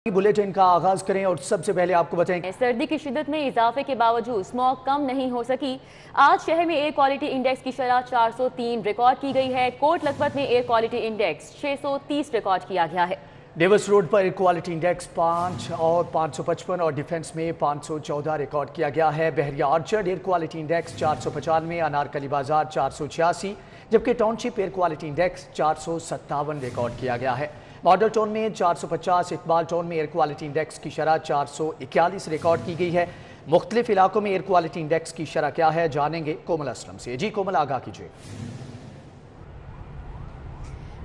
Bulletin का आगाज करें और सबसे पहले आपको बताएं सर्दी की शिद्दत में इजाफे के बावजूद स्मॉग कम नहीं हो सकी। आज शहर में एयर क्वालिटी इंडेक्स की शरह 403 रिकॉर्ड की गई है। कोट लखपत में एयर क्वालिटी इंडेक्स 630 रिकॉर्ड किया गया है। डेविस रोड पर एयर क्वालिटी इंडेक्स 5 और 555 और डिफेंस में 514 रिकॉर्ड किया गया है। Bahria orchard air quality index 495, Anarkali Bazaar 486, जबकि township air quality index 457 record किया गया है। मॉडल टाउन में 450, इकबाल टाउन में एयर क्वालिटी इंडेक्स की शरह 441 रिकॉर्ड की गई है। मुख्तलिफ इलाकों में एयर क्वालिटी इंडेक्स की शरह क्या है, जानेंगे कोमल असलम से। जी कोमल, आगाह कीजिए।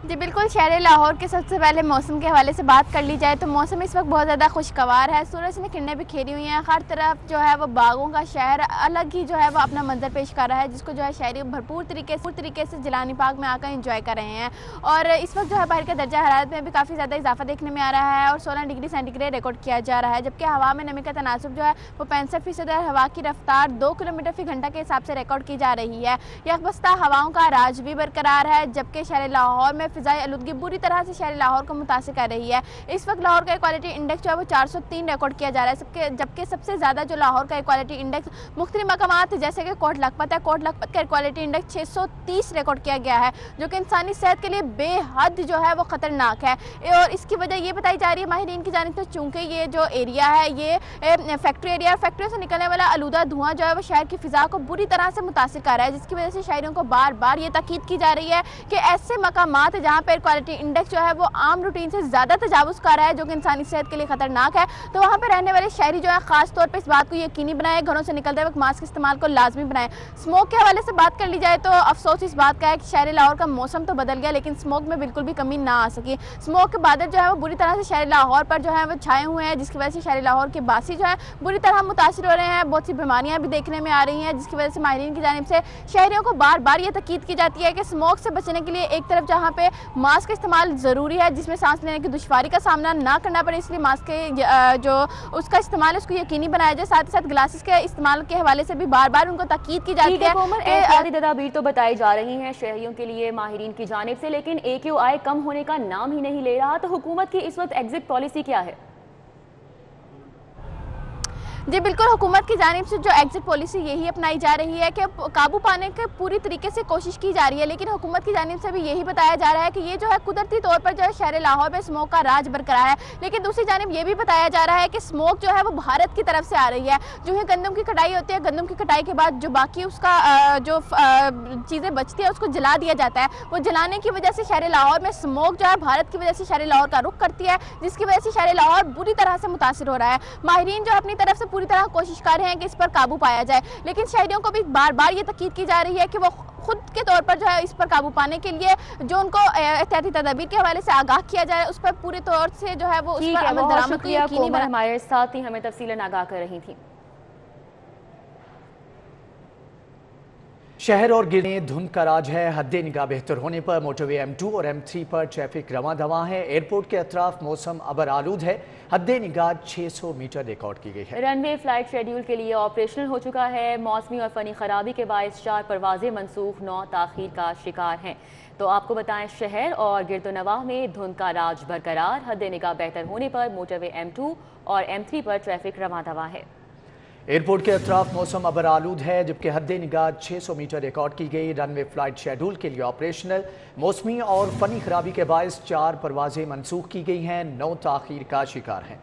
जी बिल्कुल, शहर लाहौर के सबसे पहले मौसम के हवाले से बात कर ली जाए तो मौसम इस वक्त बहुत ज़्यादा खुशगवार है। सूरज ने किरणें बिखेरी हुई हैं। हर तरफ जो है वो बागों का शहर अलग ही जो है वो अपना मंजर पेश कर रहा है, जिसको जो है शहरी भरपूर तरीके से जिलानी पार्क में आकर एंजॉय कर रहे हैं। और इस वक्त जो है बाहर का दर्जा हरारत में भी काफ़ी ज़्यादा इजाफा देखने में आ रहा है और 16 डिग्री सेंटीग्रेड रिकॉर्ड किया जा रहा है, जबकि हवा में नमी का तनासुब जो है वो 65% और हवा की रफ्तार 2 किलोमीटर फी घंटा के हिसाब से रिकॉर्ड की जा रही है। यकबस्ता हवाओं का राज भी बरकरार है, जबकि शहर लाहौर में फिजाई आलूदगी बुरी तरह से शहर लाहौर को मुतासिर कर रही है। इस वक्त लाहौर का क्वालिटी इंडेक्स जो है वो 403 रिकॉर्ड किया जा रहा है, जबकि सबसे ज़्यादा जो लाहौर का क्वालिटी इंडेक्स मुख्तलिफ मकामात जैसे कि कोट लखपत है, कोट लखपत का क्वालिटी इंडेक्स 630 रिकॉर्ड किया गया है, जो कि इंसानी सेहत के लिए बेहद जो है वो ख़तरनाक है। और इसकी वजह ये बताई जा रही है माहिरीन की जानिब से, चूँकि ये जो एरिया है ये फैक्ट्री एरिया है, फैक्ट्रियों से निकलने वाला आलूदा धुआं जो है वो शहर की फ़िज़ा को बुरी तरह से मुतासिर कर रहा है, जिसकी वजह से शहरियों को बार बार ये ताकीद की जा रही है कि ऐसे मकामात जहाँ पर क्वालिटी इंडेक्स जो है वो आम रूटीन से ज़्यादा तजावुज़ कर रहा है, जो कि इंसानी सेहत के लिए खतरनाक है, तो वहाँ पर रहने वाले शहरी जो है ख़ास तौर पर इस बात को यकीनी बनाए, घरों से निकलते वक्त मास्क इस्तेमाल को लाजमी बनाए। स्मोक के हवाले से बात कर ली जाए तो अफसोस इस बात का है कि शहर लाहौर का मौसम तो बदल गया, लेकिन स्मोक में बिल्कुल भी कमी ना आ सकी। स्मोक के बादल जो है वो बुरी तरह से शहर लाहौर पर जो है वो छाए हुए हैं, जिसकी वजह से शहर लाहौर के बासी जो है बुरी तरह मुतासिर हो रहे हैं। बहुत सी बीमारियाँ भी देखने में आ रही हैं, जिसकी वजह से माहिरीन की जानिब से शहरियों को बार बार ये ताकीद की जाती है कि स्मोक से बचने के लिए एक तरफ जहाँ पे मास्क इस्तेमाल ज़रूरी है, जिसमें सांस लेने की दुश्वारी का सामना ना करना पड़े, इसलिए मास्क के जो उसका इस्तेमाल है उसको यकीनी बनाया जाए। साथ ही साथ ग्लासेस के इस्तेमाल के हवाले से भी बार बार उनको ताकीद की जाती है। एहतियाती तदाबीर तो बताई जा रही हैं शहरियों के लिए माहिरीन की जानिब से, लेकिन AQI कम होने का नाम ही नहीं ले रहा, तो हुकूमत की इस वक्त एग्जिट पॉलिसी क्या है? जी बिल्कुल, हुकूमत की जानिब से जो एग्जिट पॉलिसी यही अपनाई जा रही है कि काबू पाने की पूरी तरीके से कोशिश की जा रही है, लेकिन हुकूमत की जानिब से भी यही बताया जा रहा है कि ये जो है कुदरती तौर पर जो है शहर लाहौर में स्मोक का राज बरकरार है। लेकिन दूसरी जानिब ये भी बताया जा रहा है कि स्मोक जो है वो भारत की तरफ से आ रही है। जो है गंदम की कटाई होती है, गंदम की कटाई के बाद जो बाकी उसका जो चीज़ें बचती है उसको जला दिया जाता है। वो जलाने की वजह से शहर लाहौर में स्मोक जो है भारत की वजह से शहर लाहौर का रुख करती है, जिसकी वजह से शहर लाहौर बुरी तरह से मुतासिर हो रहा है। माहिरीन जो अपनी तरफ से पूरी तरह कोशिश कर रहे हैं कि इस पर काबू पाया जाए, लेकिन शहरियों को भी बार बार ये ताकीद की जा रही है कि वो खुद के तौर पर जो है इस पर काबू पाने के लिए जो उनको एहतियाती तदाबीर के हवाले से आगाह किया जाए, उस पर पूरे तौर से जो है वो उस पर अमल दरामद को यकीनी बनाए। हमारे साथ ही हमें तफसीलन आगाह कर रही थी। शहर और गिरने धुंध का राज है। हद निगाह बेहतर होने पर मोटरवे M2 और M3 पर ट्रैफिक रवां दवा है। एयरपोर्ट के अतराफ मौसम अबर आलूद है। हद निगाह 600 मीटर रिकॉर्ड की गई है। रनवे फ्लाइट शेड्यूल के लिए ऑपरेशनल हो चुका है। मौसमी और फनी खराबी के बायस 4 परवाजें मनसूख, 9 ताखीर का शिकार हैं। तो आपको बताएं, शहर और गिरदोनवाह में धुंध का राज बरकरार। हद निगाह बेहतर होने पर मोटरवे M2 और M3 पर ट्रैफिक रवां दवा है। एयरपोर्ट के अतराफ मौसम अबर आलूद है, जबकि हद निगाह 600 मीटर रिकॉर्ड की गई। रनवे फ्लाइट शेड्यूल के लिए ऑपरेशनल। मौसमी और फनी खराबी के बायस 4 परवाजें मनसूख की गई हैं, 9 ताखीर का शिकार हैं।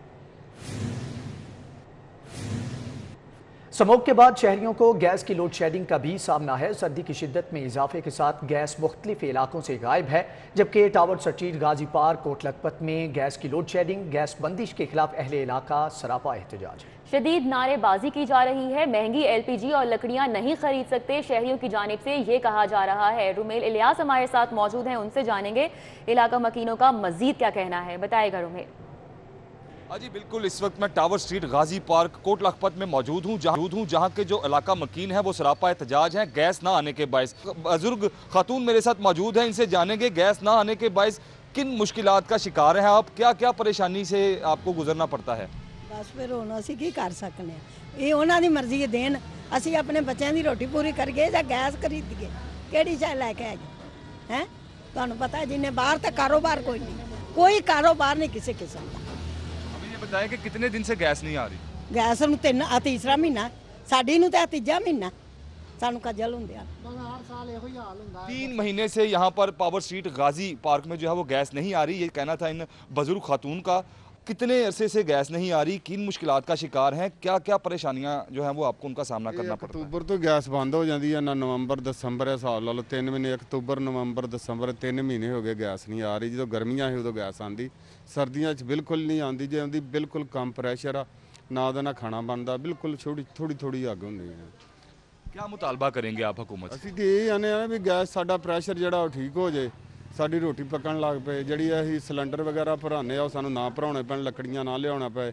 स्मोक के बाद शहरियों को गैस की लोड शेडिंग का भी सामना है। सर्दी की शिद्दत में इजाफे के साथ गैस मुख्तलिफ इलाकों से गायब है, जबकि टावर स्ट्रीट, गाजी पार्क, कोट लखपत में गैस की लोड शेडिंग, गैस बंदिश के खिलाफ अहले इलाका सरापा एहतजाज है। शदीद नारेबाजी की जा रही है। महंगी LPG और लकड़ियां नहीं खरीद सकते, शहरियों की जानिब से ये कहा जा रहा है। रुमेल इलियास हमारे साथ मौजूद हैं, उनसे जानेंगे इलाका मकीनों का मजीद क्या कहना है। बताएगा रुमेल। जी बिल्कुल, इस वक्त मैं टावर स्ट्रीट, गाजी पार्क, कोट लखपत में मौजूद हूँ, जहाँ के जो इलाका मकीन है वो सरापा एहतजाज हैं गैस ना आने के बायस। बुजुर्ग खातून मेरे साथ मौजूद हैं, इनसे जानेंगे गैस ना आने के बायस किन मुश्किलात का शिकार हैं आप, क्या क्या परेशानी से आपको गुजरना पड़ता है? बस फिर हुण असीं की कर सकने, ये उन्हां दी मर्जी है देन। असीं अपने बच्चों की रोटी पूरी करके जां गैस खरीदिए, किहड़ी शै लैके आइए हैं? तुहानूं पता है जिन्हें बाहर तो कारोबार कोई नहीं, कोई कारोबार नहीं किसी किस्म का। बताया कि कितने दिन से गैस नहीं आ रही? ਗੈਸ ਨੂੰ ਤੀਸਰਾ ਮਹੀਨਾ, ਸਾਡੀ ਨੂੰ ਤਾਂ ਤੀਜਾ ਮਹੀਨਾ ਸਾਨੂੰ ਖੱਜਲ ਹੁੰਦੇ ਆ। 3 महीने से यहाँ पर पावर स्ट्रीट गाजी पार्क में जो है वो गैस नहीं आ रही, ये कहना था इन बुजुर्ग खातून का। कितने अरसे से गैस नहीं आ रही, किन मुश्किलात का शिकार हैं, क्या क्या परेशानियां जो हैं वो आपको उनका सामना करना पड़ता है? अक्तूबर तो गैस बंद हो जाती है ना, नवंबर दसंबर है, हिसाब ला लो 3 महीने, अक्तूबर नवंबर दसंबर 3 महीने हो गए गैस नहीं आ रही। जो गर्मियां है उदों गैस आती, सर्दियों बिल्कुल नहीं आती, जो आती बिल्कुल कम प्रैशर आ, ना ਉਹਦਾ ਨਾ ਖਾਣਾ ਬਣਦਾ, ਬਿਲਕੁਲ ਥੋੜੀ ਅੱਗ ਹੁੰਦੀ ਹੈ। क्या मुतालबा करेंगे आप हुकूमत से? ਅਸੀਂ ਤੇ ਇਹ ਆਨੇ ਆ ਵੀ ਗੈਸ ਸਾਡਾ ਪ੍ਰੈਸ਼ਰ ਜਿਹੜਾ ਉਹ ਠੀਕ ਹੋ ਜੇ, ਸਾਡੀ ਰੋਟੀ ਪੱਕਣ ਲੱਗ ਪਏ। ਜਿਹੜੀ ਅਸੀਂ ਸਿਲੰਡਰ ਵਗੈਰਾ ਭਰਾਉਂਦੇ ਆ ਉਹ ਸਾਨੂੰ ਨਾ ਭਰਾਉਣੇ ਪੈਣ, ਲੱਕੜੀਆਂ ਨਾ ਲਿਆਉਣਾ ਪਏ,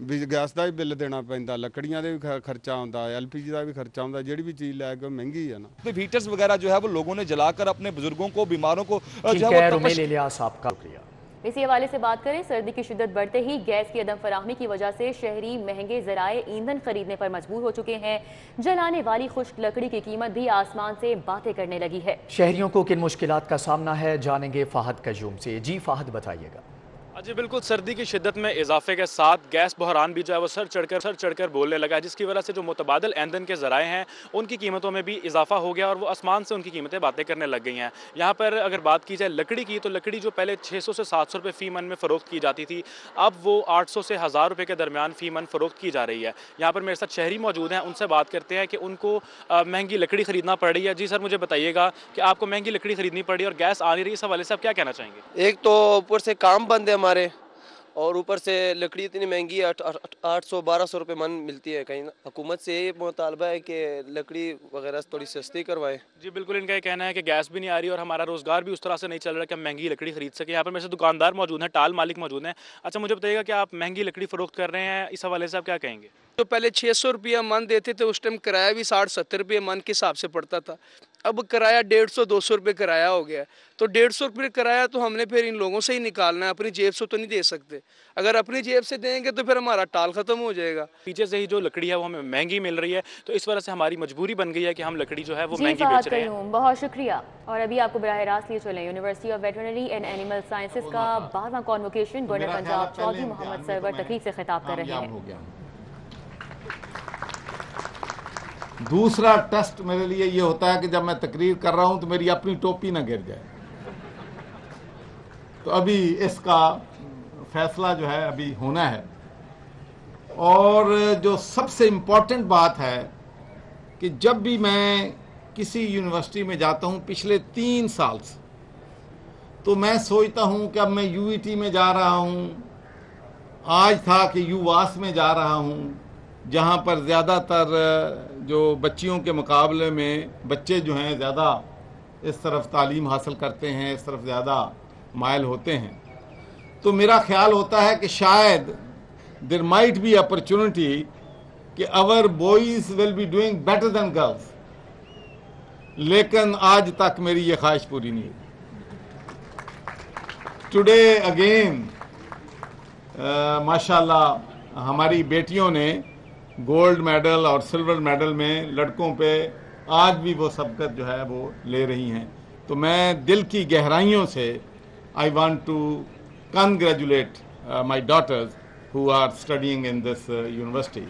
ਵੀ ਗੈਸ ਦਾ ਵੀ ਬਿੱਲ ਦੇਣਾ ਪੈਂਦਾ, ਲੱਕੜੀਆਂ ਦੇ ਵੀ ਖਰਚਾ ਆਉਂਦਾ, LPG ਦਾ ਵੀ ਖਰਚਾ ਆਉਂਦਾ, ਜਿਹੜੀ ਵੀ ਚੀਜ਼ ਲੈ ਕੇ ਉਹ ਮਹਿੰਗੀ ਹੈ ਨਾ। तो हीटर्स वगैरह जो है वो लोगों ने जलाकर अपने बुजुर्गों को, बीमारों को जो ठीक है है, वो रुमेल इलियास आपका शुक्रिया। इसी हवाले से बात करें, सर्दी की शिद्दत बढ़ते ही गैस की अदम फराहमी की वजह से शहरी महंगे ज़राए ईंधन खरीदने पर मजबूर हो चुके हैं। जलाने वाली खुश्क लकड़ी की कीमत भी आसमान से बातें करने लगी है। शहरियों को किन मुश्किलात का सामना है, जानेंगे फाहद कजूम से। जी फाहद, बताइएगा। जी बिल्कुल, सर्दी की शिद्दत में इजाफे के साथ गैस बहरान भी जो है वो सर चढ़कर बोलने लगा है, जिसकी वजह से जो मुतबादल ईंधन के ज़राए हैं उनकी कीमतों में भी इजाफा हो गया और वो आसमान से उनकी कीमतें बातें करने लग गई हैं। यहाँ पर अगर बात की जाए लकड़ी की, तो लकड़ी जो पहले 600 से 700 रुपये फ़ी मन में फ़रोख्त की जाती थी, अब वो 800 से 1000 रुपये के दरमियान फ़ी मन फ़रोख्त की जा रही है। यहाँ पर मेरे साथ शहरी मौजूद हैं, उनसे बात करते हैं कि उनको महंगी लकड़ी ख़रीदना पड़ रही है। जी सर, मुझे बताइएगा कि आपको महंगी लकड़ी ख़रीदनी पड़ी और गैस आ नहीं रही, इस हवाले से आप क्या कहना चाहेंगे? एक तो ऊपर से काम बंद है हमारे, और ऊपर से लकड़ी इतनी महंगी है, 800-1200 रुपये मन मिलती है। कहीं हुकूमत से ये मुतालबा है कि लकड़ी वगैरह थोड़ी सस्ती करवाए। जी बिल्कुल, इनका ये कहना है कि गैस भी नहीं आ रही और हमारा रोज़गार भी उस तरह से नहीं चल रहा कि हम महंगी लकड़ी खरीद सकें। यहाँ पर मेरे से दुकानदार मौजूद हैं, टाल मालिक मौजूद हैं। अच्छा, मुझे बताइएगा कि आप महंगी लकड़ी फ़रोख्त कर रहे हैं, इस हवाले से आप क्या कहेंगे? तो पहले 600 रुपया मन देते थे, उस टाइम किराया भी 60-70 रुपये मन के हिसाब से पड़ता था। अब किराया 150-200 रुपये किराया हो गया। तो 150 रुपये किराया तो हमने फिर इन लोगों से ही निकालना है, अपनी जेब से तो नहीं दे सकते। अगर अपनी जेब से देंगे तो फिर हमारा टाल ख़त्म हो जाएगा। पीछे से ही जो लकड़ी है वो हमें महंगी मिल रही है, तो इस वजह से हमारी मजबूरी बन गई है कि हम लकड़ी जो है वो महंगी बेच रहे हैं। बहुत शुक्रिया। और अभी आपको बराह रास्त लिए चलें university of veterinary and animal sciences का 12वां कॉन्वोकेशन गवर्नर पंजाब चौधरी मोहम्मद सरवर तकरीर से खिताब कर रहे हैं। दूसरा टेस्ट मेरे लिए ये होता है कि जब मैं तकरीर कर रहा हूं तो मेरी अपनी टोपी ना गिर जाए। तो अभी इसका फैसला जो है अभी होना है। और जो सबसे इम्पोर्टेंट बात है कि जब भी मैं किसी यूनिवर्सिटी में जाता हूं पिछले 3 साल से, तो मैं सोचता हूं कि अब मैं यूईटी में जा रहा हूं, आज था कि यूवास में जा रहा हूं, जहां पर ज़्यादातर जो बच्चियों के मुकाबले में बच्चे जो हैं ज़्यादा इस तरफ तालीम हासिल करते हैं, इस तरफ ज़्यादा माइल होते हैं। तो मेरा ख्याल होता है कि शायद देयर माइट बी अपॉर्चुनिटी कि our boys will be doing better than girls, लेकिन आज तक मेरी ये ख्वाहिश पूरी नहीं हुई। टुडे अगेन माशाल्लाह हमारी बेटियों ने गोल्ड मेडल और सिल्वर मेडल में लड़कों पे आज भी वो सबकत जो है वो ले रही हैं। तो मैं दिल की गहराइयों से I want to congratulate my daughters who are studying in this university.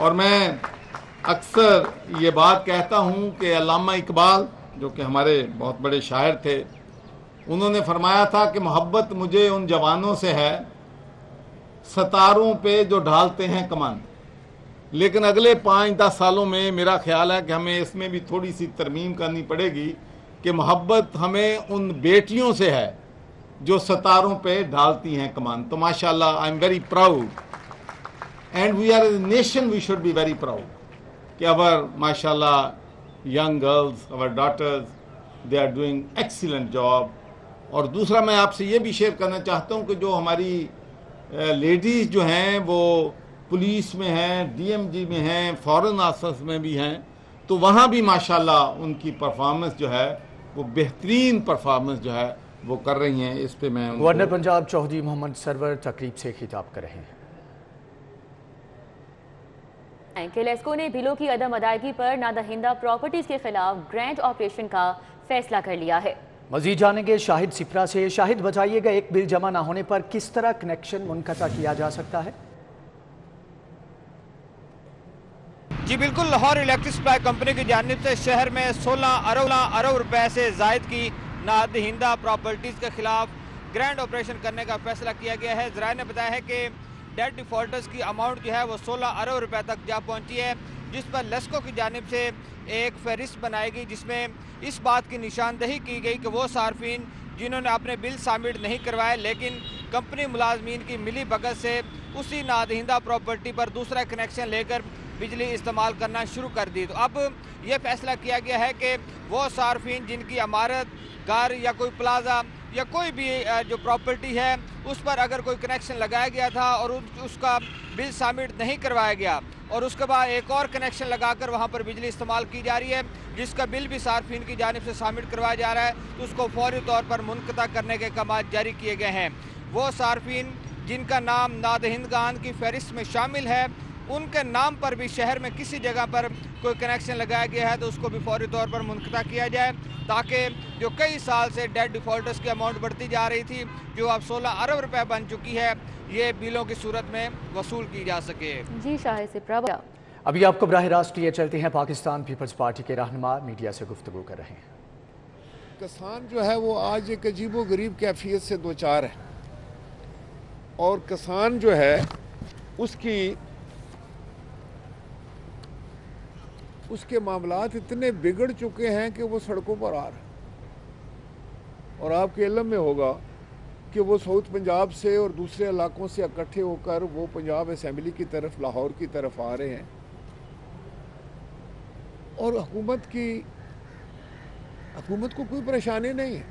और मैं अक्सर ये बात कहता हूँ कि अल्लामा इकबाल जो कि हमारे बहुत बड़े शायर थे, उन्होंने फरमाया था कि मोहब्बत मुझे उन जवानों से है सतारों पे जो ढालते हैं कमान। लेकिन अगले 5-10 सालों में मेरा ख्याल है कि हमें इसमें भी थोड़ी सी तरमीम करनी पड़ेगी कि मोहब्बत हमें उन बेटियों से है जो सतारों पे ढालती हैं कमान। तो माशाल्लाह I am very proud and we are a nation, we should be very proud कि अवर माशाल्लाह young girls, our daughters, they are doing excellent job. और दूसरा मैं आपसे ये भी शेयर करना चाहता हूँ कि जो हमारी लेडीज़ जो हैं वो पुलिस में हैं, डीएमजी में हैं, फॉरेन ऑफिस में भी हैं, तो वहाँ भी माशाल्लाह उनकी परफॉर्मेंस जो है वो बेहतरीन परफॉर्मेंस जो है वो कर रही हैं। इस पे मैं गवर्नर पंजाब चौधरी मोहम्मद सरवर तकरीब से खिताब कर रहे हैं। किलेस्को ने बिलों की अदम अदायगी पर नादहिंदा प्रॉपर्टीज के खिलाफ ग्रैंड ऑपरेशन का फैसला कर लिया है। मजीद जानेंगे शाहिद सिपरा से। शाहिद बताइएगा, एक बिल जमा न होने पर किस तरह कनेक्शन मुनक़ता किया जा सकता है? जी बिल्कुल, लाहौर इलेक्ट्रिक सप्लाई कंपनी की जानिब से शहर में 16 अरब रुपए से जायद की नादहिंदा प्रॉपर्टीज़ के खिलाफ ग्रैंड ऑपरेशन करने का फैसला किया गया है। ज़राए ने बताया है कि डेट डिफॉल्टर्स की अमाउंट जो है वो 16 अरब रुपए तक जा पहुंची है, जिस पर लेस्को की जानिब से एक फहरिस्त बनाएगी जिसमें इस बात की निशानदही की गई कि वो सार्फिन जिन्होंने अपने बिल सबमिट नहीं करवाए लेकिन कंपनी मुलाजमीन की मिली भगत से उसी नादहिंदा प्रॉपर्टी पर दूसरा कनेक्शन लेकर बिजली इस्तेमाल करना शुरू कर दी। तो अब ये फैसला किया गया है कि वो सार्फिन जिनकी इमारत, घर या कोई प्लाजा या कोई भी जो प्रॉपर्टी है उस पर अगर कोई कनेक्शन लगाया गया था और उसका बिल सबमिट नहीं करवाया गया और उसके बाद एक और कनेक्शन लगाकर वहाँ पर बिजली इस्तेमाल की जा रही है जिसका बिल भी सार्फिन की जानिब से सबमिट करवाया जा रहा है, तो उसको फौरी तौर पर मुनक़ता करने के अहकाम जारी किए गए हैं। वो सार्फिन जिनका नाम नादहिंदगान की फहरिस्त में शामिल है, उनके नाम पर भी शहर में किसी जगह पर कोई कनेक्शन लगाया गया है तो उसको भी फौरी तौर पर मुनक़ता किया जाए, ताकि जो कई साल से डेट डिफॉल्टर्स की अमाउंट बढ़ती जा रही थी, जो अब 16 अरब रुपए बन चुकी है, ये बिलों की सूरत में वसूल की जा सके। जी शाहिद सिपरा। अभी आपको बराह रास्त लिए चलते हैं, पाकिस्तान पीपल्स पार्टी के रहनुमा मीडिया से गुफ्तगू कर रहे हैं। किसान जो है वो आज एक अजीबो गरीब कैफियत से दो चार है और किसान जो है उसके मामलात इतने बिगड़ चुके हैं कि वो सड़कों पर आ रहे हैं। और आपके इल्म में होगा कि वो साउथ पंजाब से और दूसरे इलाकों से इकट्ठे होकर वो पंजाब असेंबली की तरफ, लाहौर की तरफ आ रहे हैं और हुकूमत को कोई परेशानी नहीं है,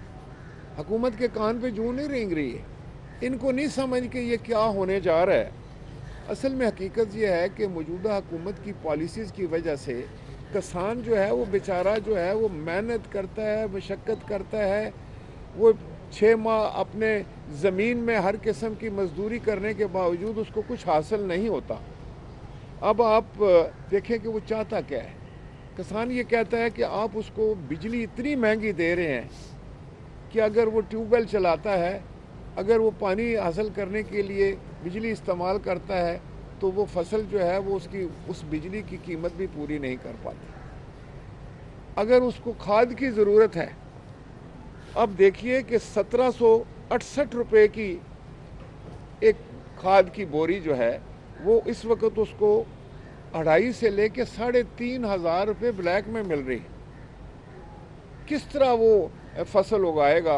हुकूमत के कान पे जूं नहीं रेंग रही है, इनको नहीं समझ के ये क्या होने जा रहा है। असल में हकीकत ये है कि मौजूदा हुकूमत की पॉलिसीज़ की वजह से किसान जो है वो बेचारा जो है वो मेहनत करता है, मशक्क़त करता है, वो 6 माह अपने ज़मीन में हर किस्म की मजदूरी करने के बावजूद उसको कुछ हासिल नहीं होता। अब आप देखें कि वो चाहता क्या है। किसान ये कहता है कि आप उसको बिजली इतनी महंगी दे रहे हैं कि अगर वो ट्यूबवेल चलाता है, अगर वो पानी हासिल करने के लिए बिजली इस्तेमाल करता है तो वो फसल जो है वो उस बिजली की कीमत भी पूरी नहीं कर पाती। अगर उसको खाद की ज़रूरत है, अब देखिए कि 1768 रुपये की एक खाद की बोरी जो है वो इस वक्त उसको 2.5 से लेके 3,500 रुपये ब्लैक में मिल रही है। किस तरह वो फसल उगाएगा,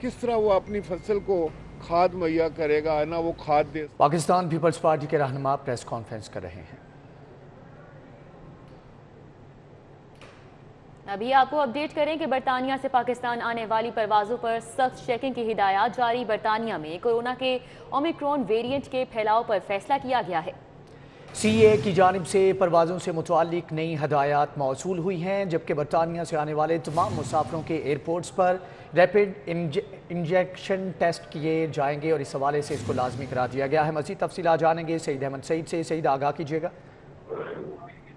किस तरह वो अपनी फसल को खाद मुहैया करेगा, ना वो खाद दे। पाकिस्तान पीपल्स पार्टी के रहनुमा प्रेस कॉन्फ्रेंस कर रहे हैं। अभी आपको अपडेट करें कि बरतानिया से पाकिस्तान आने वाली परवाज़ों पर सख्त चेकिंग की हिदायत जारी। बरतानिया में कोरोना के ओमिक्रॉन वेरिएंट के फैलाव पर फैसला किया गया है। CA की जानिब से परवाज़ों से मुतालिक नई हदायत मौसूल हुई हैं, जबकि बरतानिया से आने वाले तमाम मुसाफिरों के एयरपोर्ट्स पर रैपिड इंजेक्शन टेस्ट किए जाएंगे और इस हवाले से इसको लाजमी करार दिया गया है। मज़ीद तफसीलात जानेंगे सईद अहमद सईद से। सईद, आगाह कीजिएगा।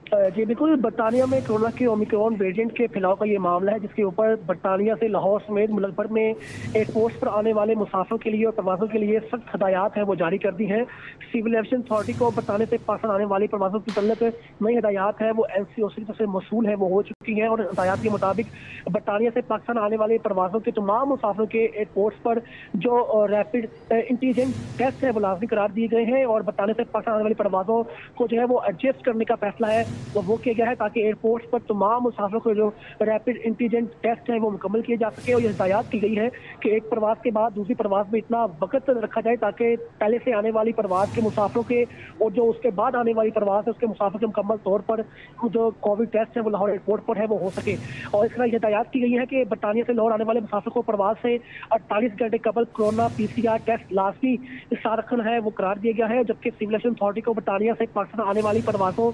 जी बिल्कुल, बरतानिया में कोरोना के ओमिक्रॉन वेरिएंट के फैलाव का ये मामला है, जिसके ऊपर बरतानिया से लाहौर समेत मुल्क भर में एयरपोर्ट्स पर आने वाले मुसाफिरों के लिए और परवाज़ों के लिए सख्त हदायत है वो जारी कर दी हैं। सिविल एविएशन अथॉरिटी को बरतानिया से पाकिस्तान आने वाली परवाज़ों की तल्लक नई हदायत है वो NCOC की तरफ से मौसूल है, वो हो चुकी हैं और हदायत के मुताबिक बरतानिया से पाकिस्तान आने वाले परवाज़ों के तमाम मुसाफिरों के एयरपोर्ट्स पर जो रैपिड एंटीजन टेस्ट है वो लाजमी करार दिए गए हैं और बरतानिया से पाकिस्तान आने वाली परवाज़ों को जो है वो एडजस्ट करने का फैसला है वो किया गया है, ताकि एयरपोर्ट्स पर तमाम मुसाफिरों को जो रैपिड एंटीजन टेस्ट है वो मुकम्मल किए जा सके। और ये हिदायत की गई है कि एक प्रवास के बाद दूसरी प्रवास में इतना वक्त रखा जाए ताकि पहले से आने वाली प्रवास के मुसाफिरों के और जो उसके बाद आने वाली प्रवास है उसके मुसाफिर के मुकम्मल तौर पर जो कोविड टेस्ट है वो लाहौर एयरपोर्ट पर है वो हो सके। और इस तरह हिदायत की गई है कि बरतानिया से लाहौर आने वाले मुसाफिर को प्रवास से 48 घंटे कबल कोरोना PCR टेस्ट लाजमी साथ रखना है वो करार दिया गया है। जबकि सिविल एविएशन अथॉरिटी को बरतानिया से पाकिस्तान आने वाली प्रवासों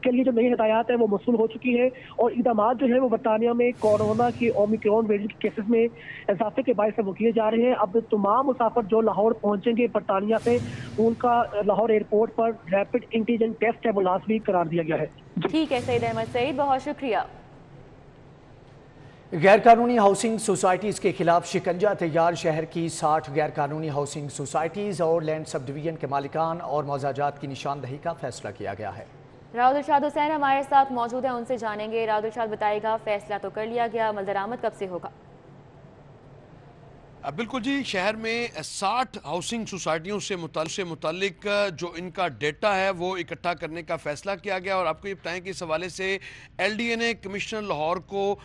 के लिए जो नई हिदायत है वो मौसूल हो चुकी है और इक़दाम जो है वो बरतानिया में कोरोना के ओमिक्रॉन वेरिएंट के केसेस में इजाफे के बायस वो किए जा रहे हैं। अब तमाम मुसाफिर जो लाहौर पहुंचेंगे बरतानिया से, उनका लाहौर एयरपोर्ट पर रैपिड एंटीजन टेस्ट है वो लाजमी करार दिया गया है। ठीक है सईद अहमद सईद, बहुत शुक्रिया। غیر قانونی ہاؤسنگ سوسائٹیز کے خلاف شکنجہ تیار شہر کی 60 غیر قانونی ہاؤسنگ سوسائٹیز اور لینڈ سب ڈویژن کے مالکان اور معاوضہ جات کی نشاندہی کا فیصلہ کیا گیا ہے۔ راؤد ارشاد حسین ہمارے ساتھ موجود ہیں، ان سے جانیں گے۔ راؤد ارشاد بتائے گا، فیصلہ تو کر لیا گیا، عمل درآمد کب سے ہوگا؟ بالکل جی، شہر میں 60 ہاؤسنگ سوسائٹیوں سے متعلق جو ان کا ڈیٹا ہے وہ اکٹھا کرنے کا فیصلہ کیا گیا، اور آپ کو یہ بتائیں کہ اس حوالے سے ایل ڈی اے نے کمشنر لاہور کو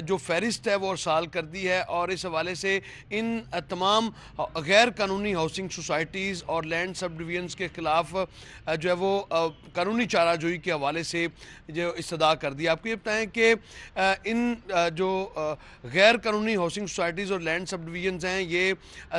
جو فہرست ہے وہ ارسال کر دی ہے، اور اس حوالے سے ان تمام غیر قانونی ہاؤسنگ سوسائٹیز اور لینڈ سب ڈویژنز کے خلاف جو ہے وہ قانونی چارہ جوئی کے حوالے سے جو استدعا کر دی۔ آپ کو یہ بتائیں کہ ان جو غیر قانونی ہاؤسنگ سوسائٹیز اور لینڈ سب ڈویژنز ہیں یہ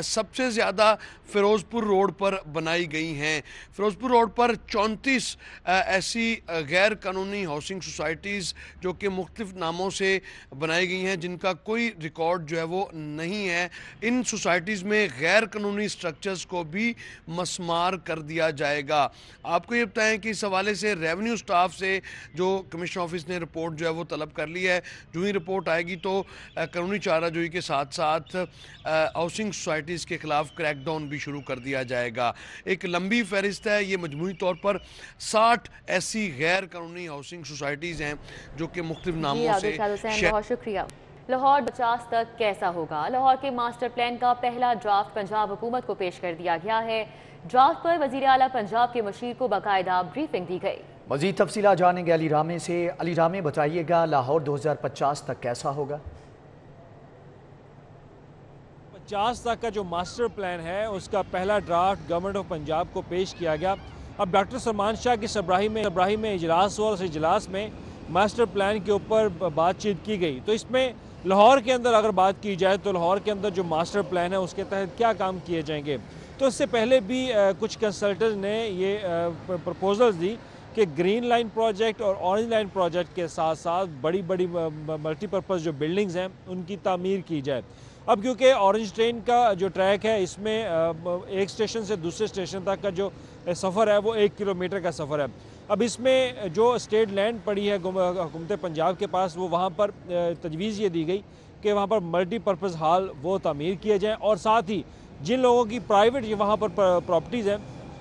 سب سے زیادہ فیروز پور روڈ پر بنائی گئی ہیں۔ فیروز پور روڈ پر 34 ایسی غیر قانونی ہاؤسنگ سوسائٹیز جو کہ مختلف ناموں سے بنائی گئی ہیں، جن کا کوئی ریکارڈ جو ہے وہ نہیں ہے۔ ان سوسائٹیز میں غیر قانونی سٹرکچرز کو بھی مسمار کر دیا جائے گا۔ آپ کو یہ بتائیں کہ اس حوالے سے ریونیو سٹاف سے جو کمشنر آفس نے رپورٹ جو ہے وہ طلب کر لی ہے، جو ہی رپورٹ آئے گی تو قانونی چارہ جوئی کے ساتھ ساتھ ہاؤسنگ سوسائٹیز کے خلاف کریک ڈاؤن بھی شروع کر دیا جائے گا۔ ایک لمبی فہرست ہے، یہ مجموعی طور پر 60 ایسی غیر قانونی ہاؤسنگ سوسائٹیز ہیں جو کہ مختلف ناموں سے بہت شکریہ۔ لاہور 50 تک کیسا ہوگا؟ لاہور کے ماسٹر پلان کا پہلا ڈرافٹ پنجاب حکومت کو پیش کر دیا گیا ہے۔ ڈرافٹ پر وزیر اعلیٰ پنجاب کے مشیر کو باقاعدہ بریفنگ دی گئی۔ مزید تفصیلات جانیں گے علی رامے سے۔ علی رامے، بتائیے گا لاہور 2050 تک کیسا ہوگا؟ 50 تک کا جو ماسٹر پلان ہے اس کا پہلا ڈرافٹ گورنمنٹ آف پنجاب کو پیش کیا گیا۔ اب ڈاکٹر سلمان شاہ کی سربراہی میں اجلاس ہوا، اس اجلاس میں ماسٹر پلان کے اوپر بات چیت کی گئی۔ تو اس میں لاہور کے اندر اگر بات کی جائے تو لاہور کے اندر جو ماسٹر پلان ہے اس کے تحت کیا کام کیے جائیں گے، تو اس سے پہلے بھی کچھ کنسلٹنٹ نے یہ پروپوزلز دی کہ گرین لائن پروجیکٹ اور اورنج لائن پروجیکٹ کے ساتھ ساتھ بڑی ملٹی پرپز جو بلڈنگز ہیں ان کی تعمیر کی جائے۔ اب کیونکہ اورنج ٹرین کا جو ٹریک ہے اس میں ایک اسٹیشن سے دوسرے اسٹیشن تک کا جو سفر ہے وہ 1 کلومیٹر کا سفر ہے۔ اب اس میں جو اسٹیٹ لینڈ پڑی ہے حکومت پنجاب کے پاس، وہ وہاں پر تجویز یہ دی گئی کہ وہاں پر ملٹی پرپز ہال وہ تعمیر کیے جائیں، اور ساتھ ہی جن لوگوں کی پرائیویٹ وہاں پر پراپرٹیز ہیں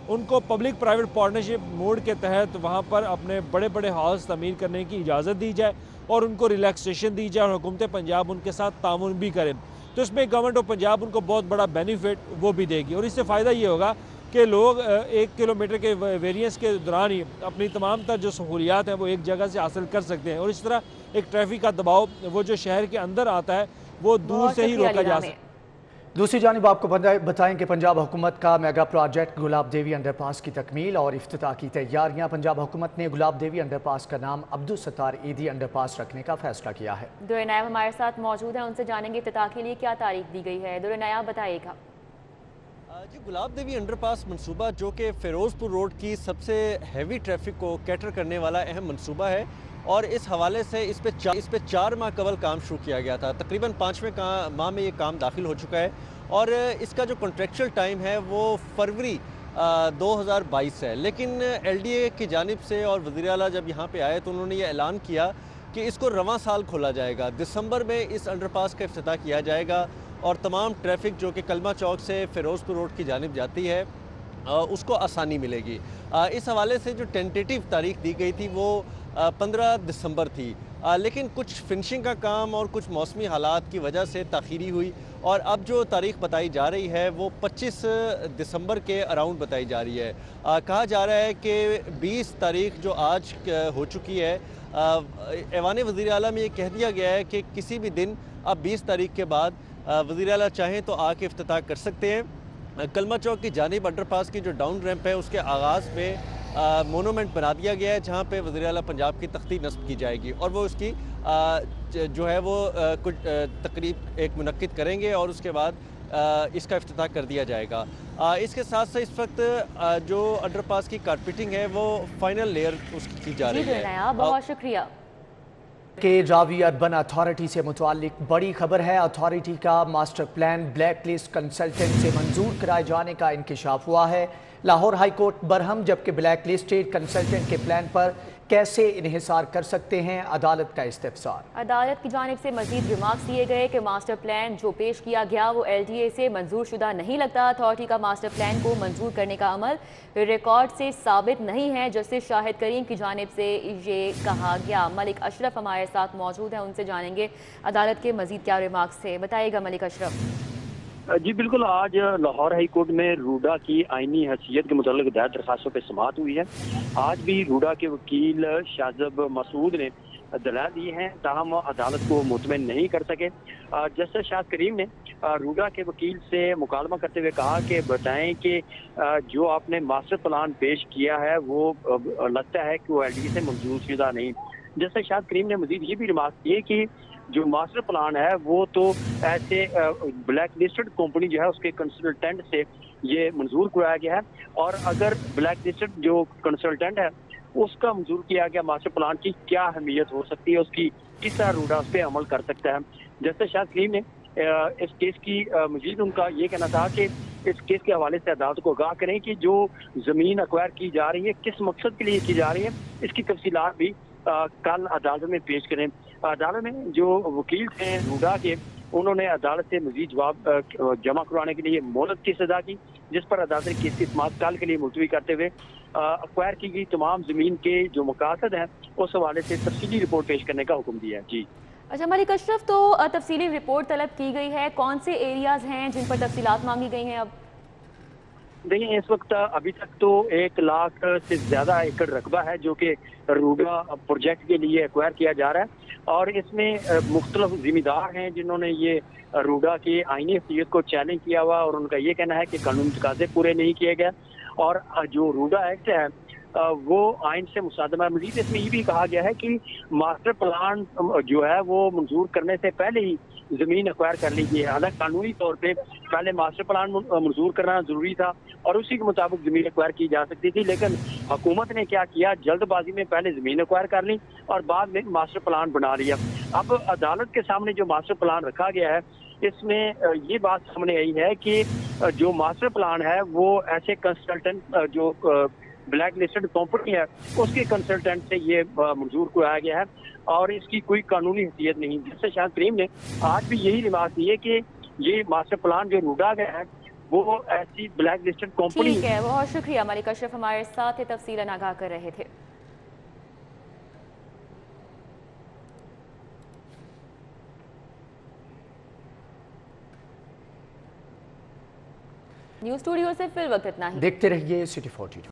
ان کو پبلک پرائیویٹ پارٹنرشپ موڈ کے تحت وہاں پر اپنے بڑے ہالز تعمیر کرنے کی اجازت دی جائے اور ان کو ریلیکسیشن دی جائے، اور حکومت پنجاب ان کے ساتھ تعاون بھی کرے۔ تو اس میں گورنمنٹ آف پنجاب ان کو بہت بڑا بینیفٹ وہ بھی دے گی، اور اس سے فائدہ یہ ہوگا کہ لوگ 1 کلومیٹر کے ویریئنس کے دوران ہی اپنی تمام تر جو سہولیات ہیں وہ ایک جگہ سے حاصل کر سکتے ہیں، اور اس طرح ایک ٹریفک کا دباؤ وہ جو شہر کے اندر آتا ہے وہ دور سے ہی روکا جا سکتا ہے۔ دوسری جانب آپ کو بتائیں کہ پنجاب حکومت کا میگا پروجیکٹ گلاب دیوی انڈر پاس کی تکمیل اور افتتاح کی تیاریاں۔ پنجاب حکومت نے گلاب دیوی انڈر پاس کا نام عبدالستار ایدھی انڈر پاس رکھنے کا فیصلہ کیا ہے۔ دور نائب ہمارے ساتھ موجود ہیں، ان سے جانیں گے افتتاح کے لیے کیا تاریخ دی گئی ہے۔ دور نائب بتائیے گا۔ جی، گلاب دیوی انڈر پاس منصوبہ جو کہ فیروز پور روڈ کی سب سے ہیوی ٹریفک کو کیٹر کرنے والا اہم منصوبہ ہے، اور اس حوالے سے اس پہ 4 ماہ قبل کام شروع کیا گیا تھا۔ تقریباً 5ویں ماہ میں یہ کام داخل ہو چکا ہے، اور اس کا جو کنٹریکچل ٹائم ہے وہ فروری 2022 ہے۔ لیکن ایل ڈی اے کی جانب سے اور وزیر اعلیٰ جب یہاں پہ آئے تو انہوں نے یہ اعلان کیا کہ اس کو رواں سال کھولا جائے گا، دسمبر میں اس انڈر پاس کا افتتاح کیا جائے گا، اور تمام ٹریفک جو کہ کلمہ چوک سے فیروز پور روڈ کی جانب جاتی ہے اس کو آسانی ملے گی۔ اس حوالے سے جو ٹینٹیٹیو تاریخ دی گئی تھی وہ 15 دسمبر تھی، لیکن کچھ فنشنگ کا کام اور کچھ موسمی حالات کی وجہ سے تاخیری ہوئی، اور اب جو تاریخ بتائی جا رہی ہے وہ 25 دسمبر کے اراؤنڈ بتائی جا رہی ہے۔ کہا جا رہا ہے کہ 20 تاریخ جو آج ہو چکی ہے، ایوان وزیر اعلیٰ میں یہ کہہ دیا گیا ہے کہ کسی بھی دن اب 20 تاریخ کے بعد وزیر اعلیٰ چاہیں تو آ کے افتتاح کر سکتے ہیں۔ کلمہ چوک کی جانب انڈر پاس کی جو ڈاؤن ریمپ ہے اس کے آغاز میں مونومنٹ بنا دیا گیا ہے، جہاں پہ وزیر اعلیٰ پنجاب کی تختی نصب کی جائے گی، اور وہ اس کی جو ہے وہ کچھ تقریب ایک منعقد کریں گے، اور اس کے بعد اس کا افتتاح کر دیا جائے گا۔ اس کے ساتھ ساتھ اس وقت جو انڈر پاس کی کارپیٹنگ ہے وہ فائنل لیئر اس کی جا رہی ہے۔ بہت شکریہ۔ کہ راوی اربن اتھارٹی سے متعلق بڑی خبر ہے۔ اتھارٹی کا master plan black list consultant سے منظور کرائے جانے کا انکشاف ہوا ہے۔ لاہور ہائی کورٹ برہم، جبکہ بلیک لسٹڈ کنسلٹنٹ کے پلان پر कैसे इन्हिसार कर सकते हैं, अदालत का इस्तिफसार। अदालत की जानिब से मजीद रिमार्क्स दिए गए कि मास्टर प्लान जो पेश किया गया वो LTA से मंजूर शुदा नहीं लगता। अथॉरिटी का मास्टर प्लान को मंजूर करने का अमल रिकॉर्ड से साबित नहीं है। जस्टिस शाहिद करीम की जानिब से ये कहा गया। मलिक अशरफ हमारे साथ मौजूद हैं, उनसे जानेंगे अदालत के मजीद क्या रिमार्क्स थे। बताइएगा मलिक अशरफ। जी बिल्कुल, आज लाहौर हाई कोर्ट में रूडा की आईनी हैसियत के मुतालिक दायर दरखास्तों पर समाअत हुई है। आज भी रूडा के वकील शाहजब मसूद ने दलाल दिए हैं, ताहम अदालत को मुतमिन नहीं कर सके। जस्टिस शाहिद करीम ने रूडा के वकील से मुकालमा करते हुए कहा कि बताएं कि जो आपने मास्टर प्लान पेश किया है वो लगता है कि वो LTA से मंजूर शुदा नहीं। जस्टिस शाहिद करीम ने मजीद ये भी रिमार्क किए कि जो मास्टर प्लान है वो तो ऐसे ब्लैक लिस्टेड कंपनी जो है उसके कंसल्टेंट से ये मंजूर कराया गया है, और अगर ब्लैक लिस्टेड जो कंसल्टेंट है उसका मंजूर किया गया मास्टर प्लान की क्या अहमियत हो सकती है, उसकी किस तरह रूडा उस पर अमल कर सकता है। जस्टिस शाहिद करीम ने इस केस की मजीद उनका ये कहना था कि इस केस के हवाले से अदालत को आगाह करें कि जो ज़मीन अक्वायर की जा रही है किस मकसद के लिए की जा रही है, इसकी तफसीलात भी कल अदालत में पेश करें। अदालत में जो वकील थे रूडा के, उन्होंने अदालत से मजीद जवाब जमा करवाने के लिए मोहलत की सजा की, जिस पर अदालत ने केस की समाअत कल के लिए मुलतवी करते हुए अक्वायर की गई तमाम ज़मीन के जो मकासद हैं उस हवाले से तफसीली रिपोर्ट पेश करने का हुक्म दिया है। जी अच्छा मलिक अशरफ, तो तफसीली रिपोर्ट तलब की गई है, कौन से एरियाज हैं जिन पर तफसीलात मांगी गई हैं? अब देखिए, इस वक्त अभी तक तो 1 लाख से ज़्यादा एकड़ रकबा है जो कि रूडा प्रोजेक्ट के लिए एक्वायर किया जा रहा है, और इसमें मुख्तलिफ जिम्मेदार हैं जिन्होंने ये रूडा की आईनी हैसियत को चैलेंज किया हुआ, और उनका ये कहना है कि कानूनी तकाज़े पूरे नहीं किए गए, और जो रूडा एक्ट है वो आइन से मुसादमा है। मजीद इसमें ये भी कहा गया है कि मास्टर प्लान जो है वो मंजूर करने से पहले ही ज़मीन एक्वायर कर लीजिए। हालांकि कानूनी तौर पे पहले मास्टर प्लान मंजूर करना ज़रूरी था और उसी के मुताबिक ज़मीन एक्वायर की जा सकती थी, लेकिन हुकूमत ने क्या किया, जल्दबाजी में पहले ज़मीन एक्वायर कर ली और बाद में मास्टर प्लान बना लिया। अब अदालत के सामने जो मास्टर प्लान रखा गया है इसमें ये बात सामने आई है कि जो मास्टर प्लान है वो ऐसे कंसल्टेंट जो ब्लैक लिस्टेड कंपनी है उसके कंसल्टेंट से ये मंजूर कराया गया है और इसकी कोई कानूनी हैसियत नहीं। जस्टिस शाहिद करीम ने आज भी यही रिमार्क दी है कि ये मास्टर प्लान जो रूडा गया है वो ऐसी ब्लैक लिस्टेड कंपनी। ठीक है, बहुत शुक्रिया मलिक अशरफ, हमारे साथ तफसीलन आगाह कर रहे थे। न्यूज़ स्टूडियो से फिर वक्त इतना ही। देखते रहिए सिटी 42।